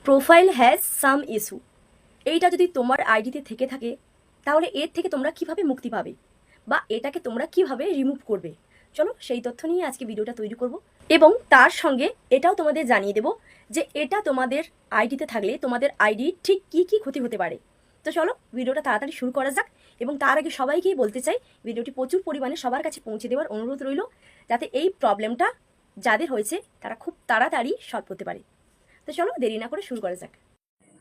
Profile has some issue, এইটা যদি তোমার আইডিতে থেকে থাকে তাহলে এর থেকে তোমরা কিভাবে মুক্তি পাবে বা এটাকে তোমরা কিভাবে রিমুভ করবে, চলো সেই তথ্য নিয়ে আজকে ভিডিওটা তৈরি করব। এবং তার সঙ্গে এটাও তোমাদের জানিয়ে দেব যে এটা তোমাদের আইডিতে থাকলে তোমাদের আইডি ঠিক কি কি ক্ষতি হতে পারে। তো চলো ভিডিওটা তাড়াতাড়ি শুরু করা যাক। এবং তার আগে সবাইকেই বলতে চাই ভিডিওটি প্রচুর পরিমাণে সবার কাছে পৌঁছে দেওয়ার অনুরোধ রইল, যাতে এই প্রবলেমটা যাদের হয়েছে তারা খুব তাড়াতাড়ি সলভ করতে পারে। তো চলো দেরি না করে শুরু করা যাক।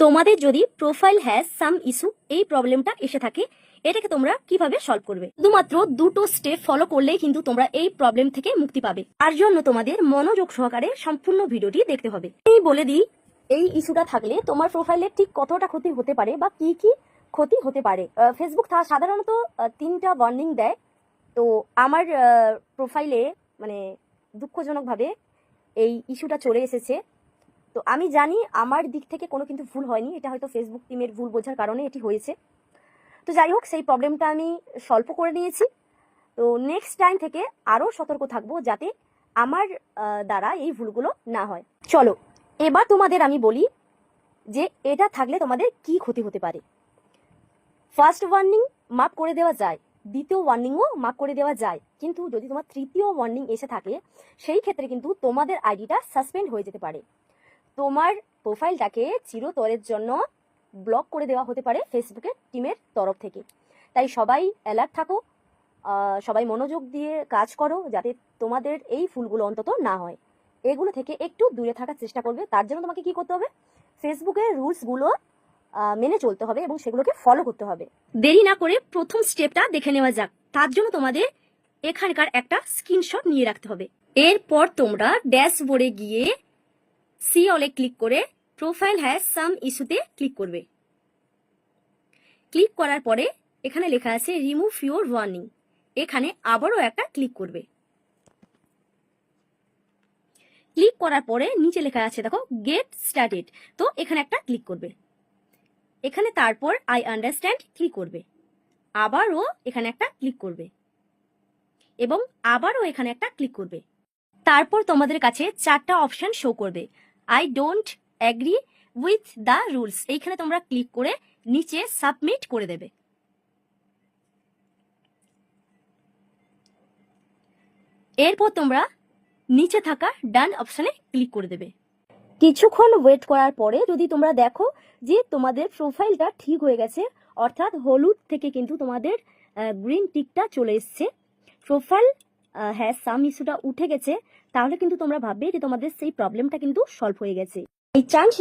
তোমাদের যদি প্রোফাইল হ্যাজ সাম ইস্যু এই প্রবলেমটা এসে থাকে, এটাকে তোমরা কিভাবে সলভ করবে? শুধুমাত্র দুটো স্টেপ ফলো করলেই কিন্তু তোমরা এই প্রবলেম থেকে মুক্তি পাবে। তার জন্য তোমাদের মনোযোগ সহকারে সম্পূর্ণ ভিডিওটি দেখতে হবে। আমি বলে দিই এই ইস্যুটা থাকলে তোমার প্রোফাইলে ঠিক কতটা ক্ষতি হতে পারে বা কি কি ক্ষতি হতে পারে। ফেসবুক সাধারণত 3টা ওয়ার্নিং দেয়। তো আমার প্রোফাইলে মানে দুঃখজনকভাবে এই ইস্যুটা চলে এসেছে। তো আমি জানি আমার দিক থেকে কোনো কিন্তু ভুল হয়নি, এটা হয়তো ফেসবুক টিমের ভুল বোঝার কারণে এটি হয়েছে। তো যাই হোক, সেই প্রবলেমটা আমি সলভ করে নিয়েছি। তো নেক্সট টাইম থেকে আরও সতর্ক থাকবো যাতে আমার দ্বারা এই ভুলগুলো না হয়। চলো এবার তোমাদের আমি বলি যে এটা থাকলে তোমাদের কি ক্ষতি হতে পারে। ফার্স্ট ওয়ার্নিং মাফ করে দেওয়া যায়, দ্বিতীয় ওয়ার্নিংও মাফ করে দেওয়া যায়, কিন্তু যদি তোমার তৃতীয় ওয়ার্নিং এসে থাকে সেই ক্ষেত্রে কিন্তু তোমাদের আইডিটা সাসপেন্ড হয়ে যেতে পারে। তোমার প্রোফাইলটাকে চিরতরের জন্য ব্লক করে দেওয়া হতে পারে ফেসবুকের টিমের তরফ থেকে। তাই সবাই অ্যালার্ট থাকো, সবাই মনোযোগ দিয়ে কাজ করো যাতে তোমাদের এই ভুলগুলো অন্তত না হয়। এগুলো থেকে একটু দূরে থাকার চেষ্টা করবে। তার জন্য তোমাকে কি করতে হবে, ফেসবুকের রুলসগুলো মেনে চলতে হবে এবং সেগুলোকে ফলো করতে হবে। দেরি না করে প্রথম স্টেপটা দেখে নেওয়া যাক। তার জন্য তোমাদের এখানকার একটা স্ক্রিনশট নিয়ে রাখতে হবে। এরপর তোমরা ড্যাশবোর্ডে গিয়ে সি অলে ক্লিক করে প্রোফাইল হ্যাজ সাম ইস্যুতে ক্লিক করবে। ক্লিক করার পরে এখানে লেখা আছে রিমুভ ইউর ওয়ার্নিং, এখানে আবারও একটা ক্লিক করবে। ক্লিক করার পরে নিচে লেখা আছে দেখো গেট স্টার্টেড, তো এখানে একটা ক্লিক করবে। এখানে তারপর আই আন্ডারস্ট্যান্ড ক্লিক করবে, আবারও এখানে একটা ক্লিক করবে এবং আবারও এখানে একটা ক্লিক করবে। তারপর তোমাদের কাছে 4টা অপশন শো করবে। I don't agree with the rules, এইখানে তোমরা ক্লিক করে নিচে সাবমিট করে দেবে। এরপর তোমরা নিচে থাকা ডান অপশনে ক্লিক করে দেবে। কিছুক্ষণ ওয়েট করার পরে যদি তোমরা দেখো যে তোমাদের প্রোফাইলটা ঠিক হয়ে গেছে, অর্থাৎ হলুদ থেকে কিন্তু তোমাদের গ্রিন টিকটা চলে এসছে, প্রোফাইল হ্যাজ সাম ইস্যুটা উঠে গেছে, তাহলে কিন্তু তোমরা ভাববে যে তোমাদের সেই প্রবলেমটা কিন্তু সলভ হয়ে গেছে। এই চান্স